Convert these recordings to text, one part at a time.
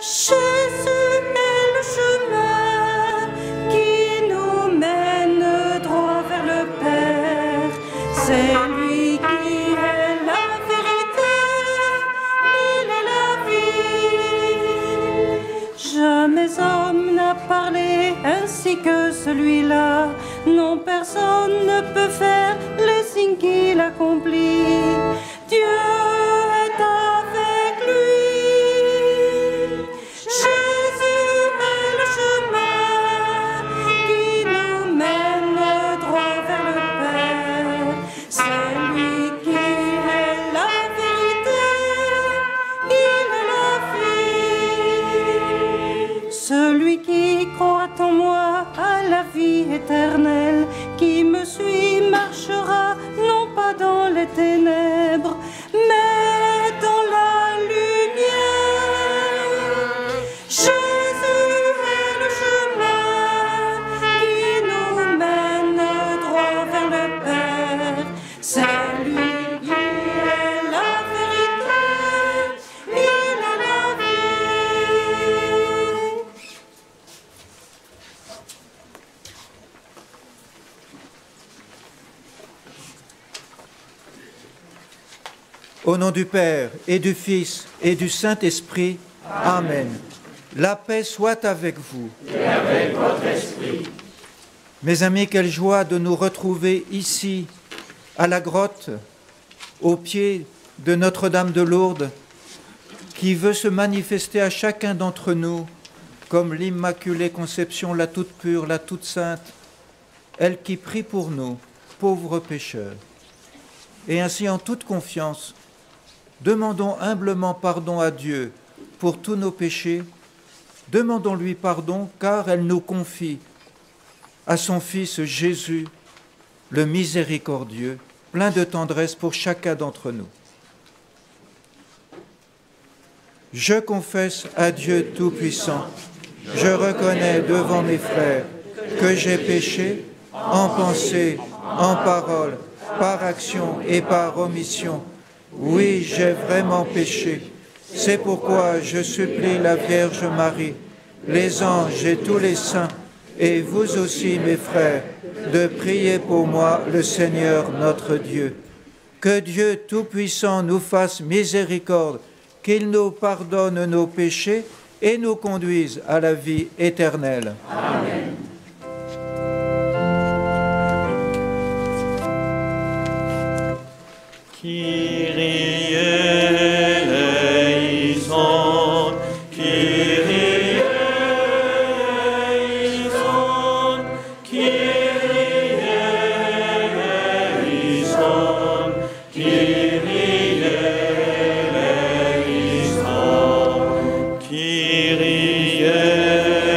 Jésus est le chemin qui nous mène droit vers le Père. C'est lui qui est la vérité, il est la vie. Jamais homme n'a parlé ainsi que celui-là. Non, personne ne peut faire les signes qu'il accomplit. Dieu est avec lui. Jésus est le chemin qui nous mène droit vers le Père. C'est lui qui est la vérité, il est la vie. Celui qui croit en moi a la vie éternelle, qui me suit marchera non pas dans les ténèbres, mais dans la lumière. Jésus est le chemin qui nous mène droit vers le Père. C'est lui qui est la vérité, il est la vie. Au nom du Père et du Fils et du Saint-Esprit, Amen. La paix soit avec vous. Et avec votre esprit. Mes amis, quelle joie de nous retrouver ici, à la grotte, au pied de Notre-Dame de Lourdes, qui veut se manifester à chacun d'entre nous comme l'Immaculée Conception, la toute pure, la toute sainte, elle qui prie pour nous, pauvres pécheurs. Et ainsi, en toute confiance, demandons humblement pardon à Dieu pour tous nos péchés. Demandons-lui pardon car elle nous confie à son Fils Jésus, le miséricordieux, plein de tendresse pour chacun d'entre nous. Je confesse à Dieu Tout-Puissant, je reconnais devant mes frères que j'ai péché en pensée, en parole, par action et par omission. Oui, j'ai vraiment péché. C'est pourquoi je supplie la Vierge Marie, les anges et tous les saints, et vous aussi, mes frères, de prier pour moi, le Seigneur notre Dieu. Que Dieu Tout-Puissant nous fasse miséricorde, qu'il nous pardonne nos péchés et nous conduise à la vie éternelle. Amen. Kyrie eleison, Kyrie eleison, Kyrie eleison, Kyrie eleison, Kyrie eleison,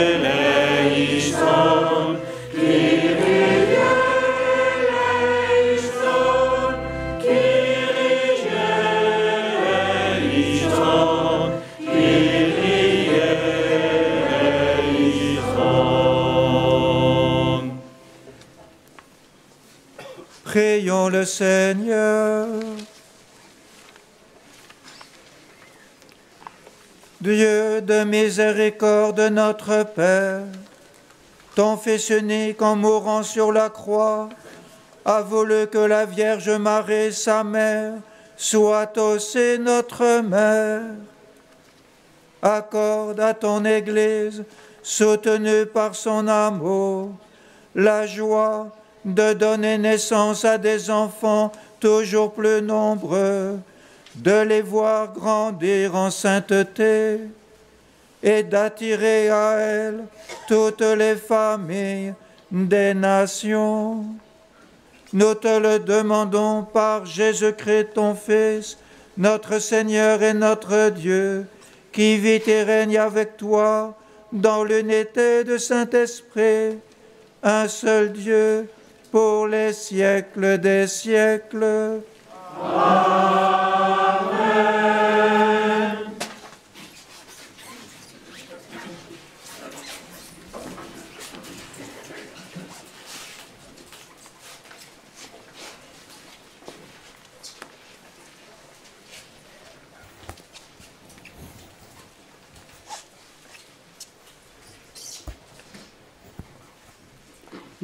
Prions le Seigneur. Dieu de miséricorde, notre Père, ton Fils unique, en mourant sur la croix, a voulu que la Vierge Marie, sa mère, soit aussi notre mère. Accorde à ton Église, soutenue par son amour, la joie de donner naissance à des enfants toujours plus nombreux, de les voir grandir en sainteté et d'attirer à elle toutes les familles des nations. Nous te le demandons par Jésus-Christ, ton Fils, notre Seigneur et notre Dieu, qui vit et règne avec toi dans l'unité du Saint-Esprit, un seul Dieu, pour les siècles des siècles. Amen.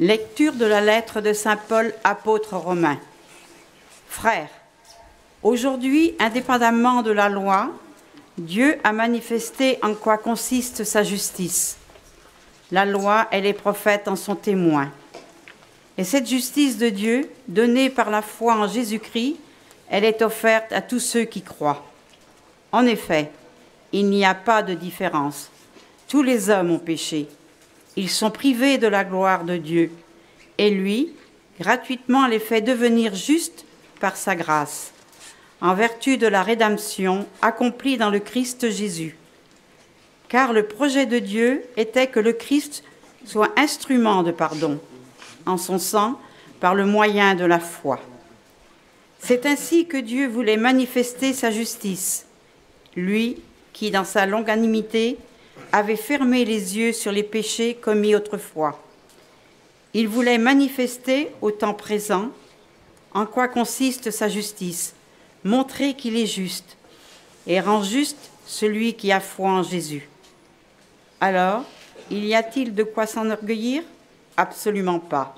Lecture de la lettre de saint Paul, apôtre romain. Frères, aujourd'hui, indépendamment de la loi, Dieu a manifesté en quoi consiste sa justice. La loi et les prophètes en sont témoins. Et cette justice de Dieu, donnée par la foi en Jésus-Christ, elle est offerte à tous ceux qui croient. En effet, il n'y a pas de différence. Tous les hommes ont péché. Ils sont privés de la gloire de Dieu. Et lui, gratuitement, les fait devenir justes par sa grâce, en vertu de la rédemption accomplie dans le Christ Jésus. Car le projet de Dieu était que le Christ soit instrument de pardon, en son sang, par le moyen de la foi. C'est ainsi que Dieu voulait manifester sa justice, lui qui, dans sa longanimité, avait fermé les yeux sur les péchés commis autrefois. Il voulait manifester au temps présent en quoi consiste sa justice, montrer qu'il est juste et rend juste celui qui a foi en Jésus. Alors, y a-t-il de quoi s'enorgueillir? Absolument pas.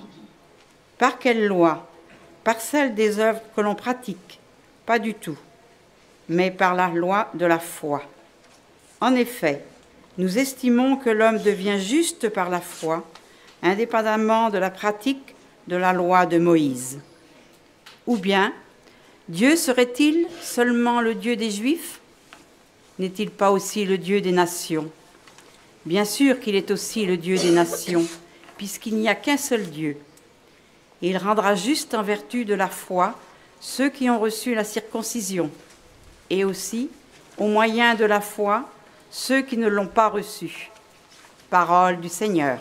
Par quelle loi? Par celle des œuvres que l'on pratique? Pas du tout, mais par la loi de la foi. En effet, nous estimons que l'homme devient juste par la foi, indépendamment de la pratique de la loi de Moïse. Ou bien, Dieu serait-il seulement le Dieu des Juifs? N'est-il pas aussi le Dieu des nations? Bien sûr qu'il est aussi le Dieu des nations, puisqu'il n'y a qu'un seul Dieu. Il rendra juste en vertu de la foi ceux qui ont reçu la circoncision, et aussi, au moyen de la foi, ceux qui ne l'ont pas reçue. Parole du Seigneur.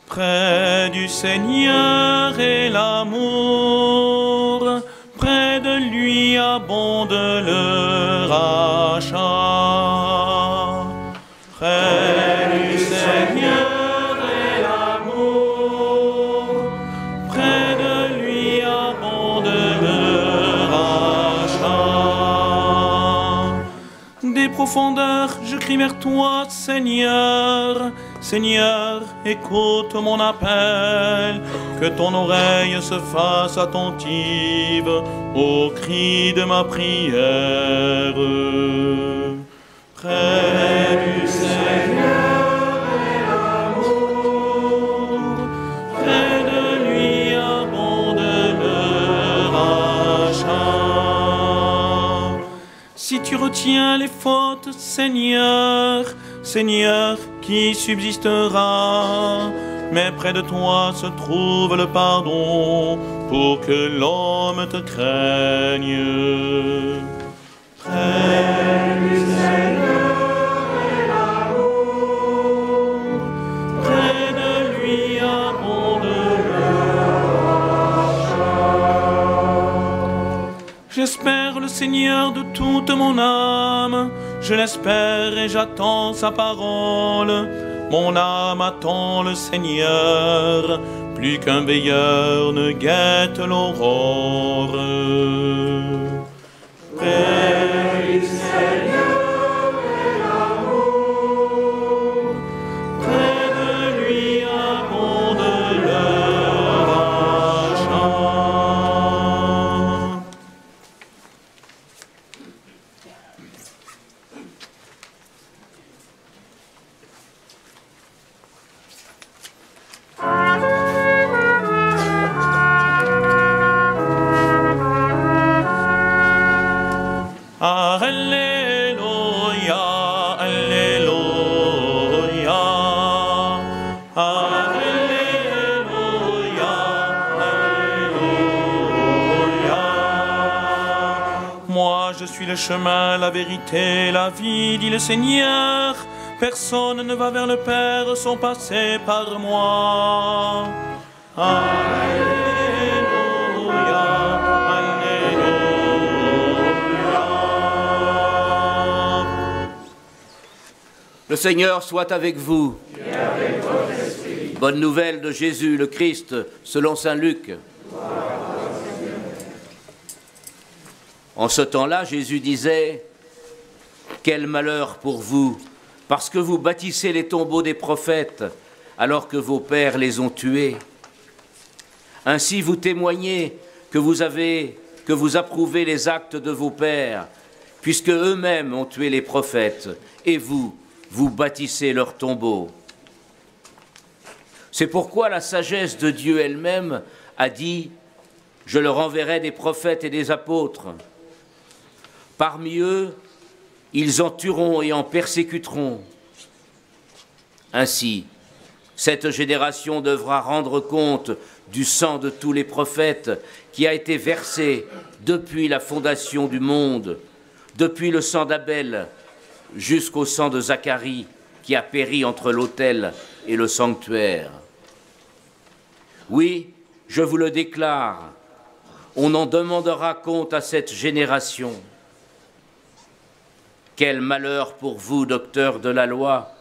Près du Seigneur est l'amour, près de lui abonde le rachat. Près du Seigneur est l'amour, près de lui abonde le rachat. Des profondeurs, je crie vers toi, Seigneur. Seigneur, écoute mon appel, que ton oreille se fasse attentive au cri de ma prière. Près du Seigneur est l'amour, près de lui abonde le rachat. Si tu retiens les fautes, Seigneur, Seigneur, qui subsistera? Mais près de toi se trouve le pardon pour que l'homme te craigne. Près du Seigneur est l'amour, près de lui abonde le rachat. J'espère le Seigneur de toute mon âme. Je l'espère et j'attends sa parole. Mon âme attend le Seigneur, plus qu'un veilleur ne guette l'aurore. Près du Seigneur est l'amour, près de lui abonde le rachat. Alléluia, Alléluia, Alléluia, Alléluia. Moi, je suis le chemin, la vérité, la vie, dit le Seigneur. Personne ne va vers le Père sans passer par moi. Alléluia, Alléluia. Le Seigneur soit avec vous. Et avec votre esprit. Bonne nouvelle de Jésus le Christ, selon saint Luc. En ce temps-là, Jésus disait « Quel malheur pour vous, parce que vous bâtissez les tombeaux des prophètes, alors que vos pères les ont tués. Ainsi vous témoignez que vous approuvez les actes de vos pères, puisque eux-mêmes ont tué les prophètes, et vous bâtissez leurs tombeaux. C'est pourquoi la sagesse de Dieu elle-même a dit « Je leur enverrai des prophètes et des apôtres. Parmi eux, ils en tueront et en persécuteront. Ainsi, cette génération devra rendre compte du sang de tous les prophètes qui a été versé depuis la fondation du monde, depuis le sang d'Abel jusqu'au sang de Zacharie qui a péri entre l'autel et le sanctuaire. Oui, je vous le déclare, on en demandera compte à cette génération. Quel malheur pour vous, docteurs de la loi,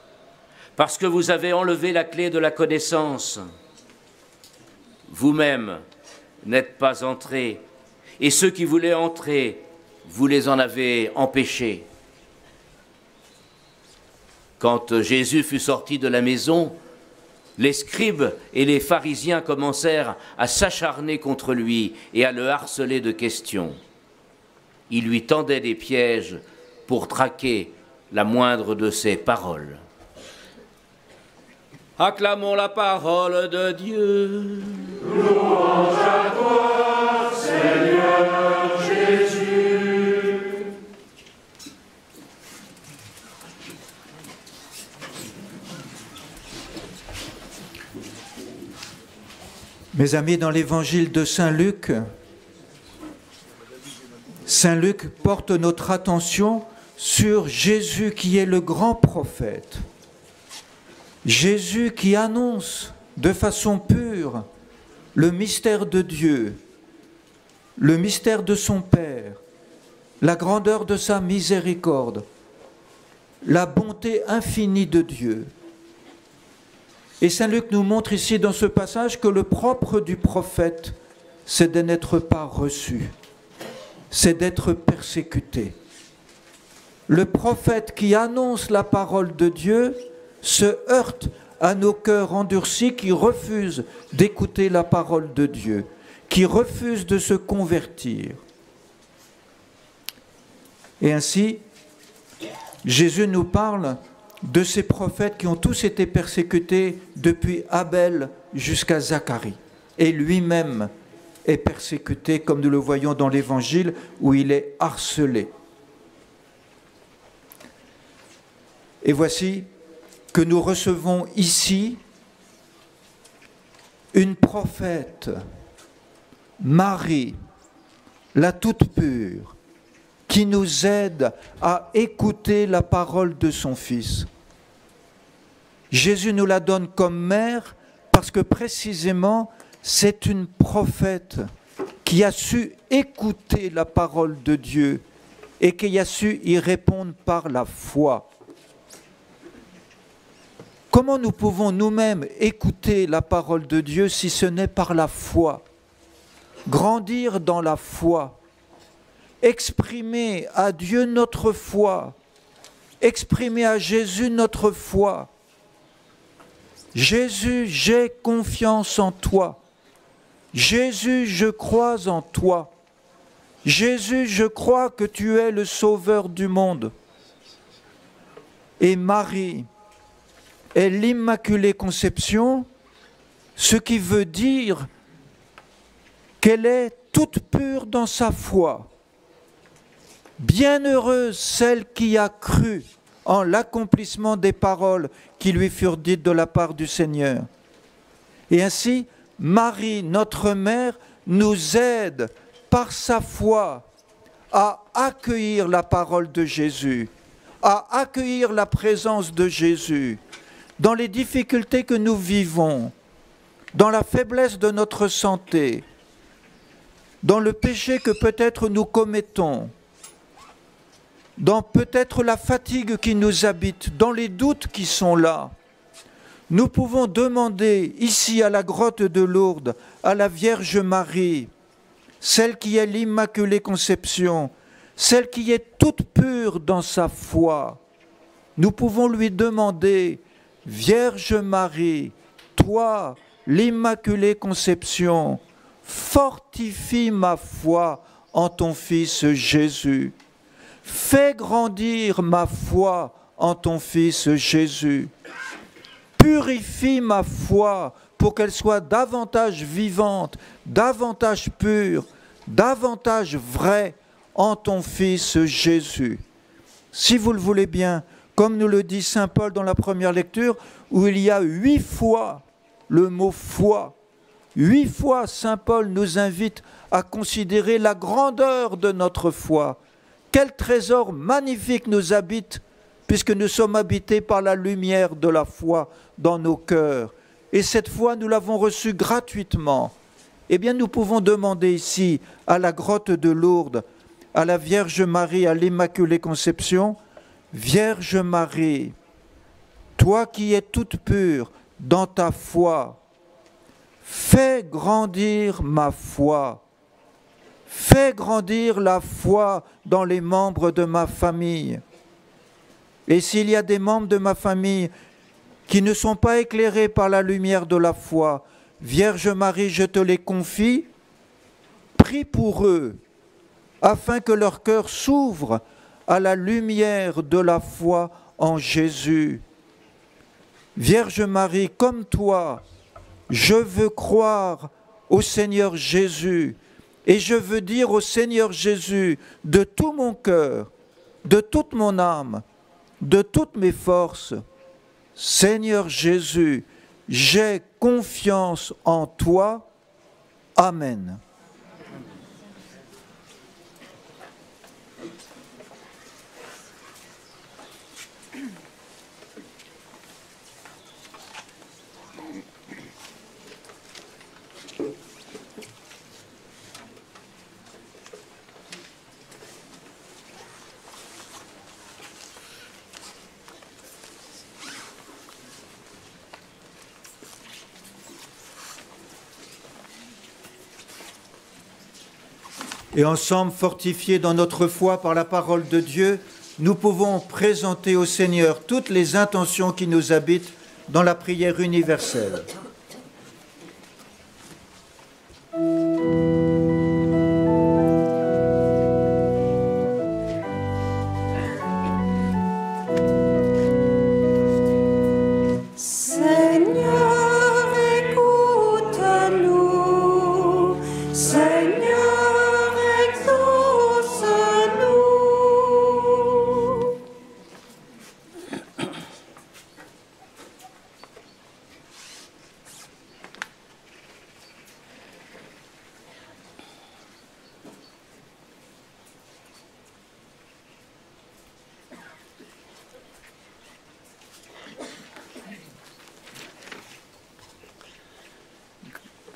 parce que vous avez enlevé la clé de la connaissance. Vous-même n'êtes pas entrés, et ceux qui voulaient entrer, vous les en avez empêchés. Quand Jésus fut sorti de la maison, les scribes et les pharisiens commencèrent à s'acharner contre lui et à le harceler de questions. Ils lui tendaient des pièges pour traquer la moindre de ses paroles. Acclamons la parole de Dieu. Louange à toi, Seigneur Jésus. Mes amis, dans l'évangile de Saint Luc porte notre attention sur Jésus qui est le grand prophète. Jésus qui annonce de façon pure le mystère de Dieu, le mystère de son Père, la grandeur de sa miséricorde, la bonté infinie de Dieu. Et Saint Luc nous montre ici dans ce passage que le propre du prophète, c'est de n'être pas reçu, c'est d'être persécuté. Le prophète qui annonce la parole de Dieu se heurte à nos cœurs endurcis qui refusent d'écouter la parole de Dieu, qui refusent de se convertir. Et ainsi, Jésus nous parle de ces prophètes qui ont tous été persécutés depuis Abel jusqu'à Zacharie. Et lui-même est persécuté, comme nous le voyons dans l'Évangile, où il est harcelé. Et voici que nous recevons ici une prophète, Marie, la toute pure, qui nous aide à écouter la parole de son Fils. Jésus nous la donne comme mère parce que précisément c'est une prophète qui a su écouter la parole de Dieu et qui a su y répondre par la foi. Comment nous pouvons nous-mêmes écouter la parole de Dieu si ce n'est par la foi? Grandir dans la foi, exprimer à Dieu notre foi, exprimer à Jésus notre foi. Jésus, j'ai confiance en toi. Jésus, je crois en toi. Jésus, je crois que tu es le sauveur du monde. Et Marie est l'Immaculée Conception, ce qui veut dire qu'elle est toute pure dans sa foi. Bienheureuse celle qui a cru en l'accomplissement des paroles qui lui furent dites de la part du Seigneur. Et ainsi, Marie, notre mère, nous aide par sa foi à accueillir la parole de Jésus, à accueillir la présence de Jésus dans les difficultés que nous vivons, dans la faiblesse de notre santé, dans le péché que peut-être nous commettons. dans peut-être la fatigue qui nous habite, dans les doutes qui sont là, nous pouvons demander ici à la grotte de Lourdes, à la Vierge Marie, celle qui est l'Immaculée Conception, celle qui est toute pure dans sa foi, nous pouvons lui demander, Vierge Marie, toi, l'Immaculée Conception, fortifie ma foi en ton Fils Jésus. Fais grandir ma foi en ton Fils Jésus. Purifie ma foi pour qu'elle soit davantage vivante, davantage pure, davantage vraie en ton Fils Jésus. Si vous le voulez bien, comme nous le dit saint Paul dans la première lecture, où il y a 8 fois le mot foi. 8 fois saint Paul nous invite à considérer la grandeur de notre foi. Quel trésor magnifique nous habite, puisque nous sommes habités par la lumière de la foi dans nos cœurs. Et cette foi, nous l'avons reçue gratuitement. Eh bien, nous pouvons demander ici, à la grotte de Lourdes, à la Vierge Marie, à l'Immaculée Conception, Vierge Marie, toi qui es toute pure dans ta foi, fais grandir ma foi, fais grandir la foi dans les membres de ma famille. Et s'il y a des membres de ma famille qui ne sont pas éclairés par la lumière de la foi, Vierge Marie, je te les confie, prie pour eux, afin que leur cœur s'ouvre à la lumière de la foi en Jésus. Vierge Marie, comme toi, je veux croire au Seigneur Jésus et je veux dire au Seigneur Jésus de tout mon cœur, de toute mon âme, de toutes mes forces, Seigneur Jésus, j'ai confiance en toi. Amen. Et ensemble, fortifiés dans notre foi par la parole de Dieu, nous pouvons présenter au Seigneur toutes les intentions qui nous habitent dans la prière universelle.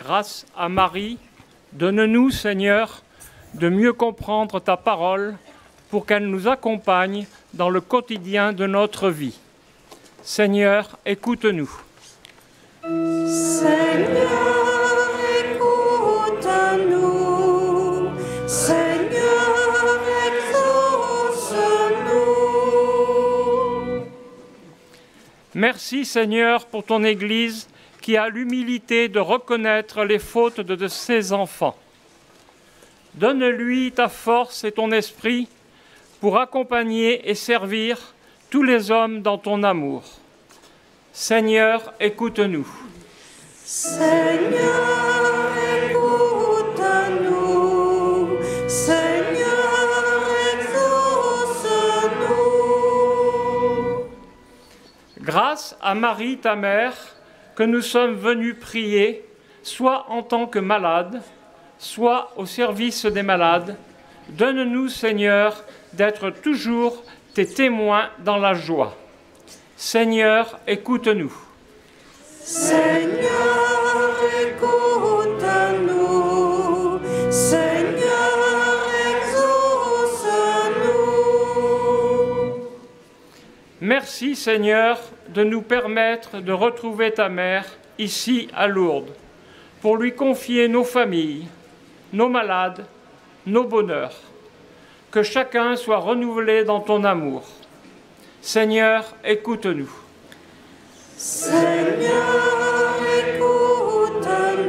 Grâce à Marie, donne-nous, Seigneur, de mieux comprendre ta parole pour qu'elle nous accompagne dans le quotidien de notre vie. Seigneur, écoute-nous. Seigneur, écoute-nous. Seigneur, exauce-nous. Merci, Seigneur, pour ton Église qui a l'humilité de reconnaître les fautes de ses enfants. Donne-lui ta force et ton esprit pour accompagner et servir tous les hommes dans ton amour. Seigneur, écoute-nous. Seigneur, écoute-nous. Seigneur, exauce-nous. Grâce à Marie, ta mère, que nous sommes venus prier, soit en tant que malades, soit au service des malades, donne-nous, Seigneur, d'être toujours tes témoins dans la joie. Seigneur, écoute-nous. Seigneur, écoute-nous. Seigneur, exauce-nous. Merci Seigneur de nous permettre de retrouver ta mère ici à Lourdes, pour lui confier nos familles, nos malades, nos bonheurs. Que chacun soit renouvelé dans ton amour. Seigneur, écoute-nous. Seigneur, écoute-nous.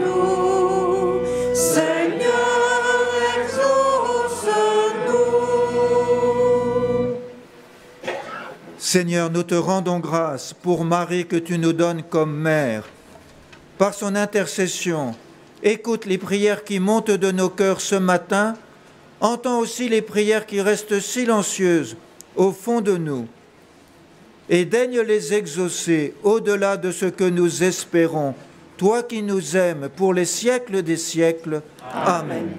Seigneur, exauce-nous. Seigneur, nous te rendons grâce pour Marie que tu nous donnes comme mère. Par son intercession, écoute les prières qui montent de nos cœurs ce matin. Entends aussi les prières qui restent silencieuses au fond de nous. Et daigne les exaucer au-delà de ce que nous espérons, toi qui nous aimes pour les siècles des siècles. Amen.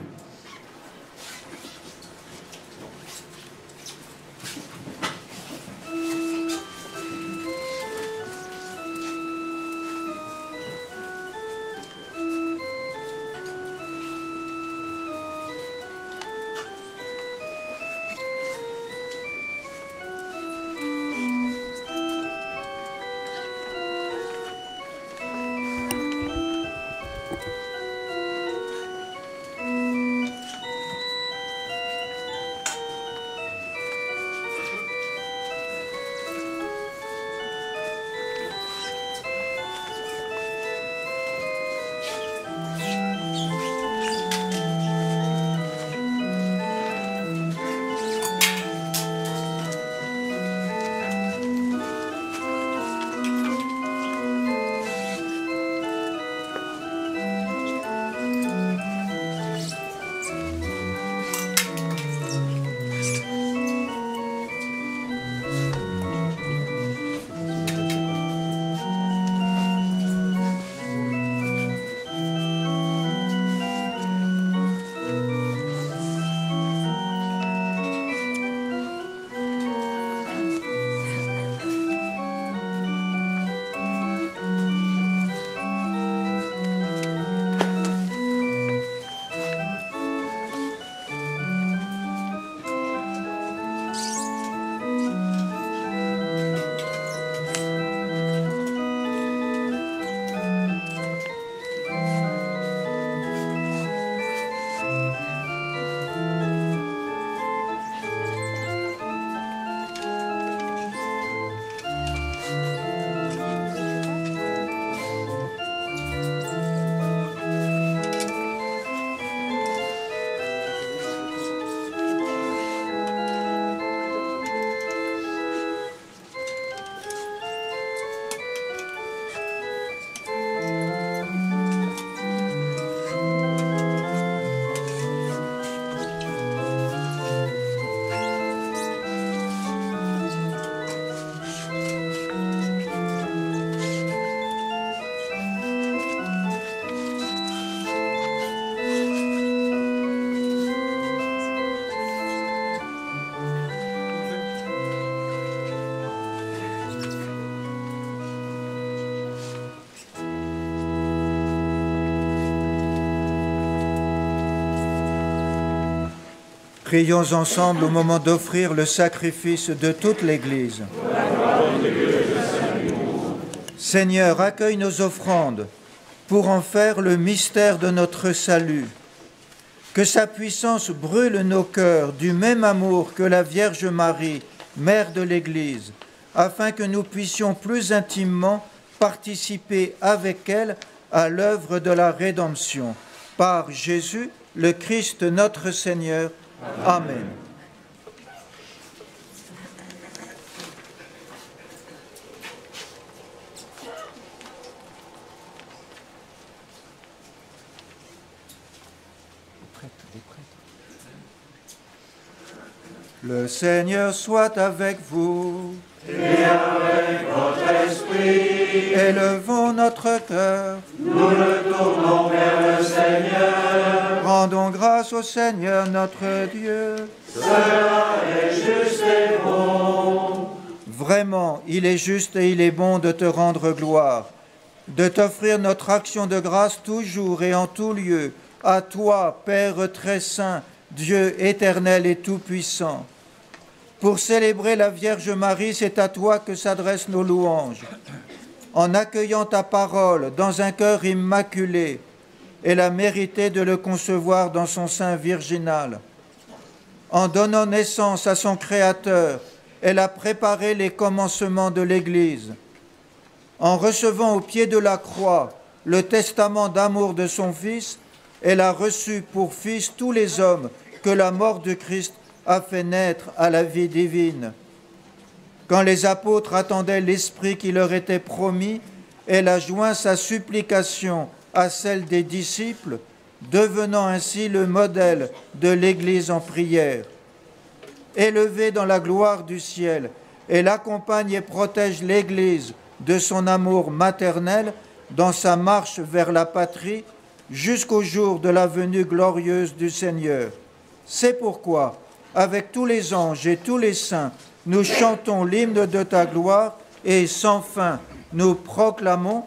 Prions ensemble au moment d'offrir le sacrifice de toute l'Église. Seigneur, accueille nos offrandes pour en faire le mystère de notre salut. Que sa puissance brûle nos cœurs du même amour que la Vierge Marie, Mère de l'Église, afin que nous puissions plus intimement participer avec elle à l'œuvre de la rédemption. Par Jésus, le Christ notre Seigneur. Amen. Le Seigneur soit avec vous. Et avec votre esprit. Élevons notre cœur. Nous le tournons vers le Seigneur. Rendons grâce au Seigneur notre Dieu. Cela est juste et bon. Vraiment, il est juste et il est bon de te rendre gloire, de t'offrir notre action de grâce toujours et en tout lieu, à toi, Père très saint, Dieu éternel et tout-puissant. Pour célébrer la Vierge Marie, c'est à toi que s'adressent nos louanges. En accueillant ta parole dans un cœur immaculé, elle a mérité de le concevoir dans son sein virginal. En donnant naissance à son Créateur, elle a préparé les commencements de l'Église. En recevant au pied de la croix le testament d'amour de son Fils, elle a reçu pour fils tous les hommes que la mort de Christ a fait naître à la vie divine. Quand les apôtres attendaient l'Esprit qui leur était promis, elle a joint sa supplication à celle des disciples, devenant ainsi le modèle de l'Église en prière. Élevée dans la gloire du ciel, elle accompagne et protège l'Église de son amour maternel dans sa marche vers la patrie jusqu'au jour de la venue glorieuse du Seigneur. C'est pourquoi, avec tous les anges et tous les saints, nous chantons l'hymne de ta gloire et sans fin nous proclamons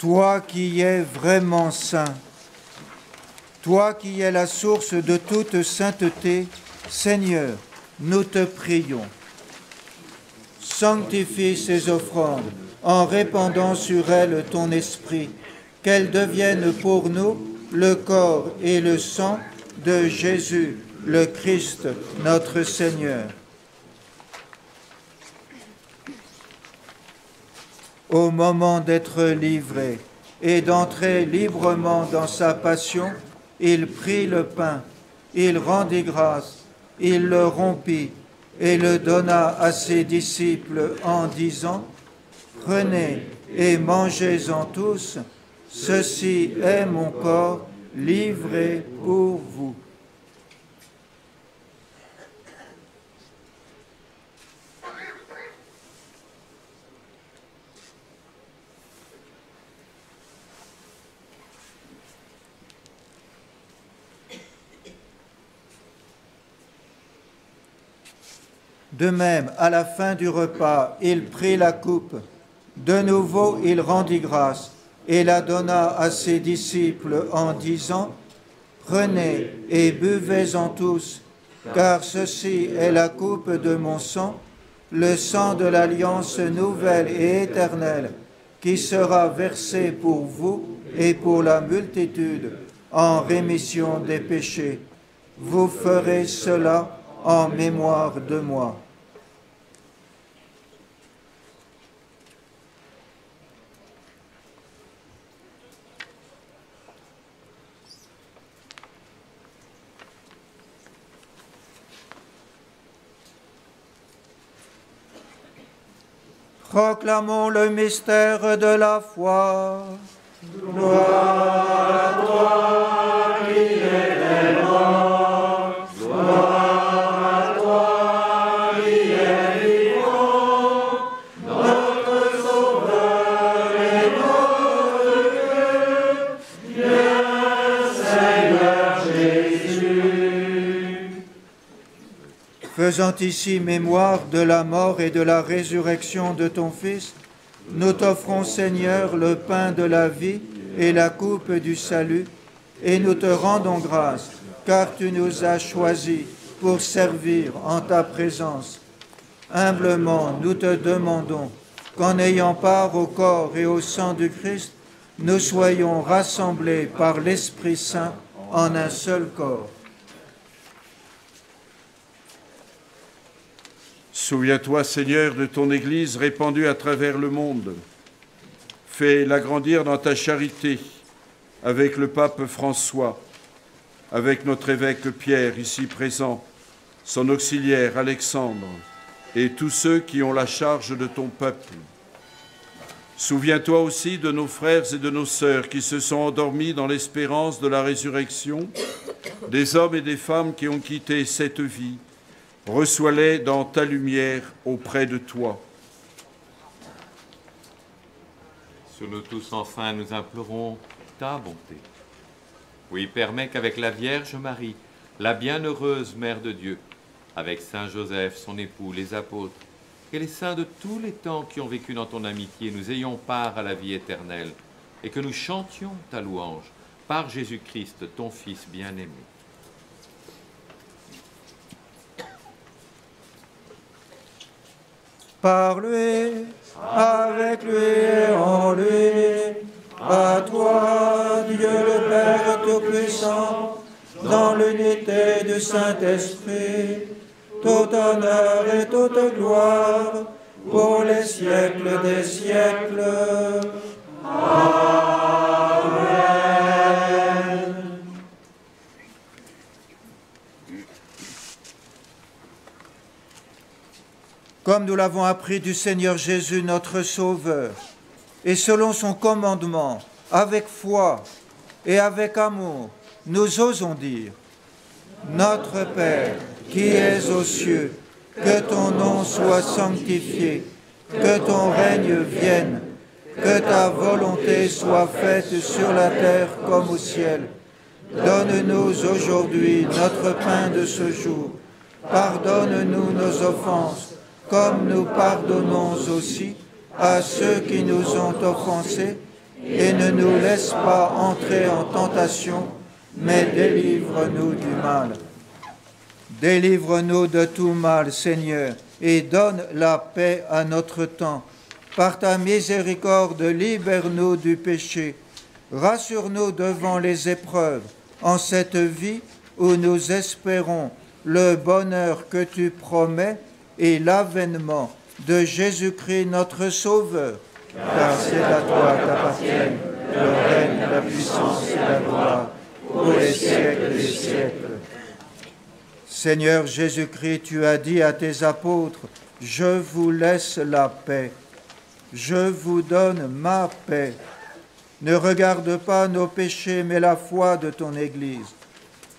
Toi qui es vraiment saint, toi qui es la source de toute sainteté, Seigneur, nous te prions. Sanctifie ces offrandes en répandant sur elles ton esprit, qu'elles deviennent pour nous le corps et le sang de Jésus, le Christ, notre Seigneur. Au moment d'être livré et d'entrer librement dans sa passion, il prit le pain, il rendit grâce, il le rompit et le donna à ses disciples en disant : « Prenez et mangez-en tous, ceci est mon corps livré pour vous. » De même, à la fin du repas, il prit la coupe. De nouveau, il rendit grâce et la donna à ses disciples en disant : « Prenez et buvez-en tous, car ceci est la coupe de mon sang, le sang de l'alliance nouvelle et éternelle, qui sera versé pour vous et pour la multitude en rémission des péchés. Vous ferez cela en mémoire de moi. » Proclamons le mystère de la foi. Gloire à toi qui es mort, gloire à toi qui es vivant, notre Sauveur et notre Dieu, viens Seigneur Jésus. Faisant ici mémoire de la mort et de la résurrection de ton Fils, nous t'offrons, Seigneur, le pain de la vie et la coupe du salut, et nous te rendons grâce, car tu nous as choisis pour servir en ta présence. Humblement, nous te demandons qu'en ayant part au corps et au sang du Christ, nous soyons rassemblés par l'Esprit Saint en un seul corps. Souviens-toi, Seigneur, de ton Église répandue à travers le monde. Fais-la grandir dans ta charité avec le pape François, avec notre évêque Pierre, ici présent, son auxiliaire Alexandre, et tous ceux qui ont la charge de ton peuple. Souviens-toi aussi de nos frères et de nos sœurs qui se sont endormis dans l'espérance de la résurrection, des hommes et des femmes qui ont quitté cette vie. Reçois-les dans ta lumière auprès de toi. Sur nous tous, enfin, nous implorons ta bonté. Oui, permets qu'avec la Vierge Marie, la bienheureuse Mère de Dieu, avec Saint Joseph, son époux, les apôtres, et les saints de tous les temps qui ont vécu dans ton amitié, nous ayons part à la vie éternelle, et que nous chantions ta louange, par Jésus-Christ, ton Fils bien-aimé. Par lui, avec lui et en lui, à toi, Dieu le Père Tout-Puissant, dans l'unité du Saint-Esprit, tout honneur et toute gloire, pour les siècles des siècles. Amen. Comme nous l'avons appris du Seigneur Jésus, notre Sauveur, et selon son commandement, avec foi et avec amour, nous osons dire: Notre Père, qui es aux cieux, que ton nom soit sanctifié, que ton règne vienne, que ta volonté soit faite sur la terre comme au ciel. Donne-nous aujourd'hui notre pain de ce jour. Pardonne-nous nos offenses, comme nous pardonnons aussi à ceux qui nous ont offensés, et ne nous laisse pas entrer en tentation, mais délivre-nous du mal. Délivre-nous de tout mal, Seigneur, et donne la paix à notre temps. Par ta miséricorde, libère-nous du péché. Rassure-nous devant les épreuves, en cette vie où nous espérons le bonheur que tu promets et l'avènement de Jésus-Christ notre Sauveur. Car c'est à toi qu'appartiennent le règne, la puissance et la gloire, pour les siècles des siècles. Seigneur Jésus-Christ, tu as dit à tes apôtres: Je vous laisse la paix, je vous donne ma paix. Ne regarde pas nos péchés, mais la foi de ton Église.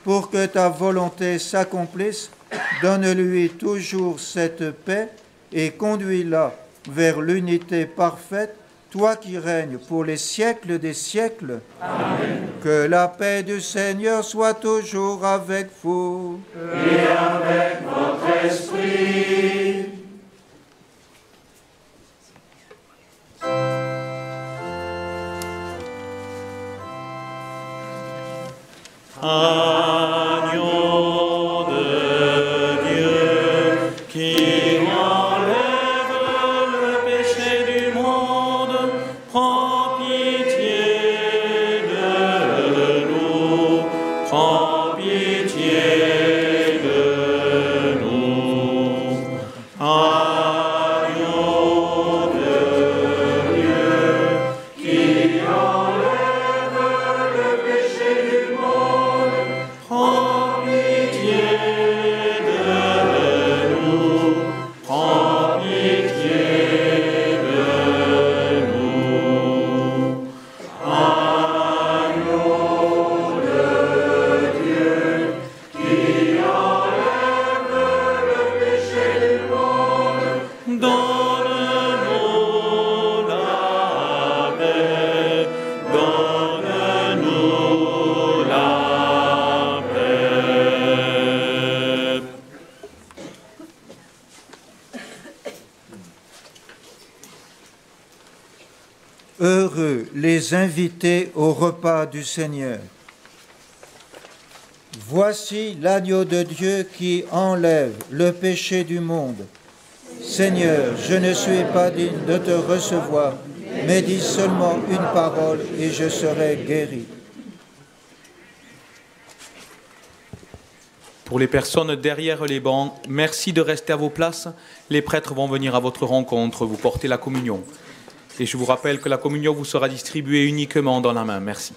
Pour que ta volonté s'accomplisse, donne-lui toujours cette paix et conduis-la vers l'unité parfaite, toi qui règnes pour les siècles des siècles. Amen. Que la paix du Seigneur soit toujours avec vous. Et avec votre esprit. Agneau de Dieu, qui enlève le péché du monde, prends pitié de nous, prends pitié de nous. Agneau de Dieu, qui enlève le péché du monde, prends pitié de nous, prends pitié de nous. Agneau de Dieu, qui enlève le péché du monde, donne-nous la paix, donne-nous la paix. Heureux les invités au repas du Seigneur. Voici l'agneau de Dieu qui enlève le péché du monde. Seigneur, je ne suis pas digne de te recevoir, mais dis seulement une parole et je serai guéri. Pour les personnes derrière les bancs, merci de rester à vos places. Les prêtres vont venir à votre rencontre, vous porter la communion. Et je vous rappelle que la communion vous sera distribuée uniquement dans la main. Merci.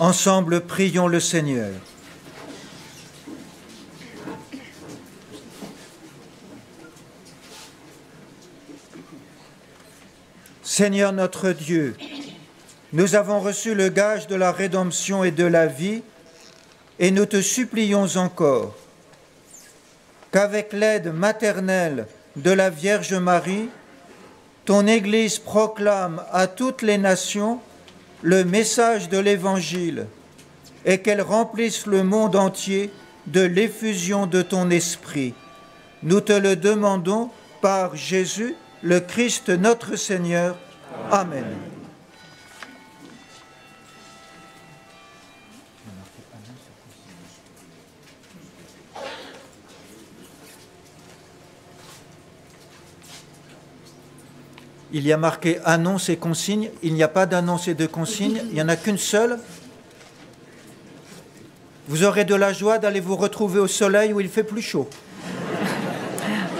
Ensemble, prions le Seigneur. Seigneur notre Dieu, nous avons reçu le gage de la rédemption et de la vie, et nous te supplions encore qu'avec l'aide maternelle de la Vierge Marie, ton Église proclame à toutes les nations le message de l'Évangile et qu'elle remplisse le monde entier de l'effusion de ton Esprit. Nous te le demandons par Jésus, le Christ notre Seigneur. Amen. Il y a marqué annonce et consigne. Il n'y a pas d'annonce et de consigne. Il n'y en a qu'une seule. Vous aurez de la joie d'aller vous retrouver au soleil où il fait plus chaud.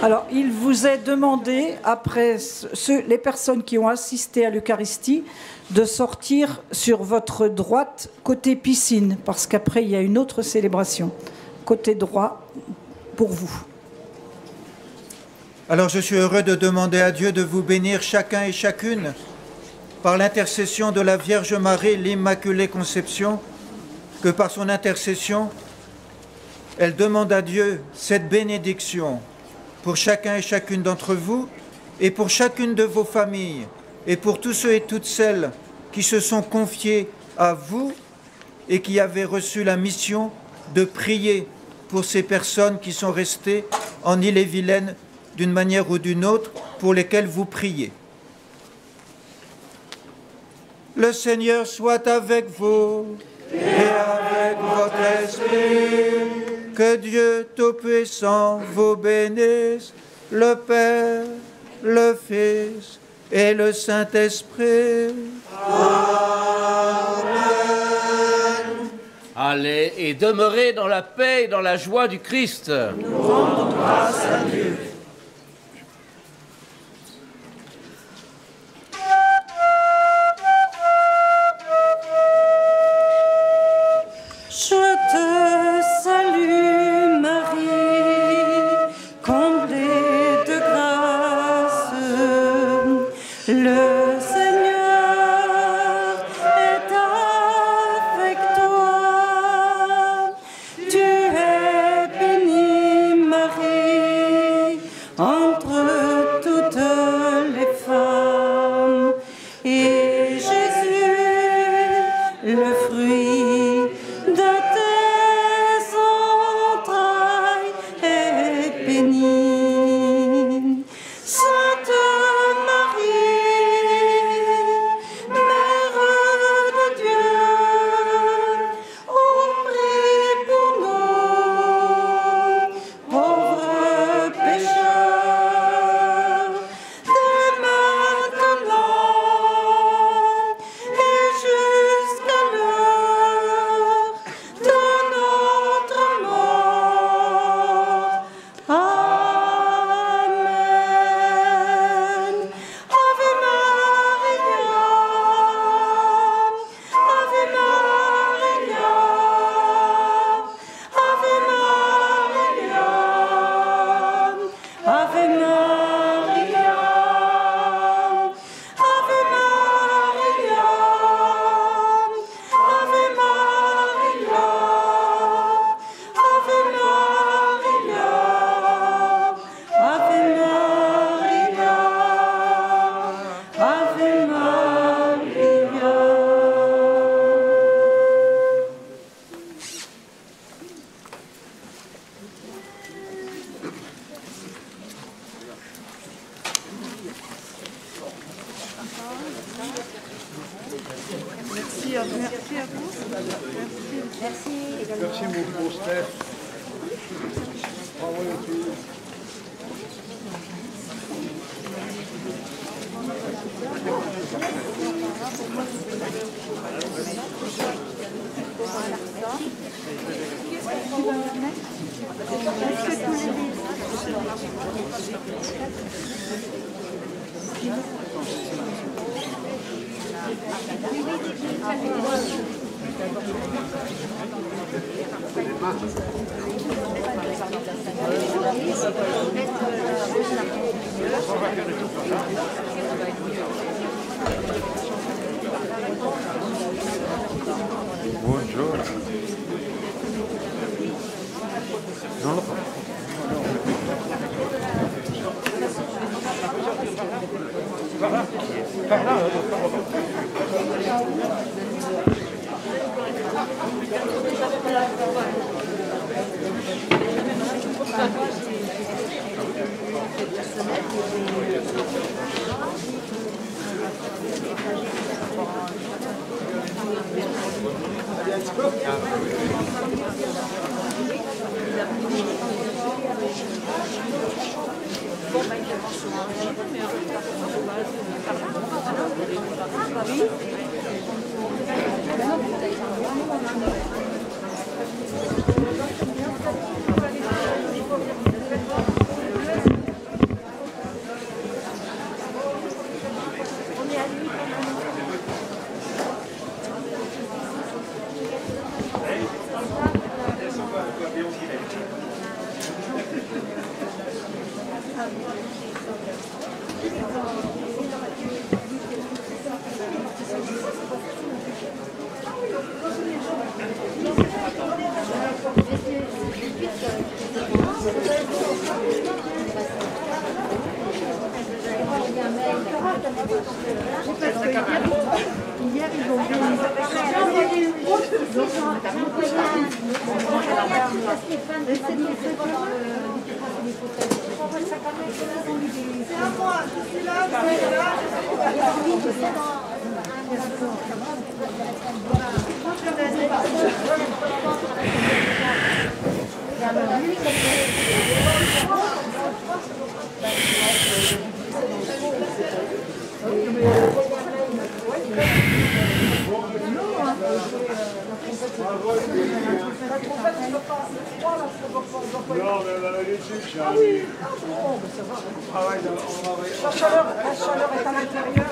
Alors, il vous est demandé, après les personnes qui ont assisté à l'Eucharistie, de sortir sur votre droite, côté piscine, parce qu'après, il y a une autre célébration. Côté droit, pour vous. Alors, je suis heureux de demander à Dieu de vous bénir chacun et chacune, par l'intercession de la Vierge Marie, l'Immaculée Conception, que par son intercession, elle demande à Dieu cette bénédiction pour chacun et chacune d'entre vous et pour chacune de vos familles et pour tous ceux et toutes celles qui se sont confiés à vous et qui avaient reçu la mission de prier pour ces personnes qui sont restées en Ille-et-Vilaine d'une manière ou d'une autre, pour lesquelles vous priez. Le Seigneur soit avec vous et avec votre esprit. Que Dieu Tout-Puissant vous bénisse, le Père, le Fils et le Saint-Esprit. Amen. Allez et demeurez dans la paix et dans la joie du Christ. Nous rendons grâce à Dieu. Je te salue, Marie, comblée de grâce. Le Seigneur est avec toi. Tu es bénie, Marie, entre toutes les femmes. Et Jésus, le fruit de tes entrailles est béni. Sainte Marie, Mère de Dieu, prie pour nous, pauvres pécheurs, dès maintenant et jusqu'à l'heure de notre mort. Amen. Ave Maria, Ave Maria, Ave Maria, Ave Maria, Ave Maria, Ave Maria, Ave Maria, Ave Maria, Ave Maria. Merci beaucoup, Steph. Bravo, les filles. Buongiorno. Non lo fa. La chaleur est à l'intérieur.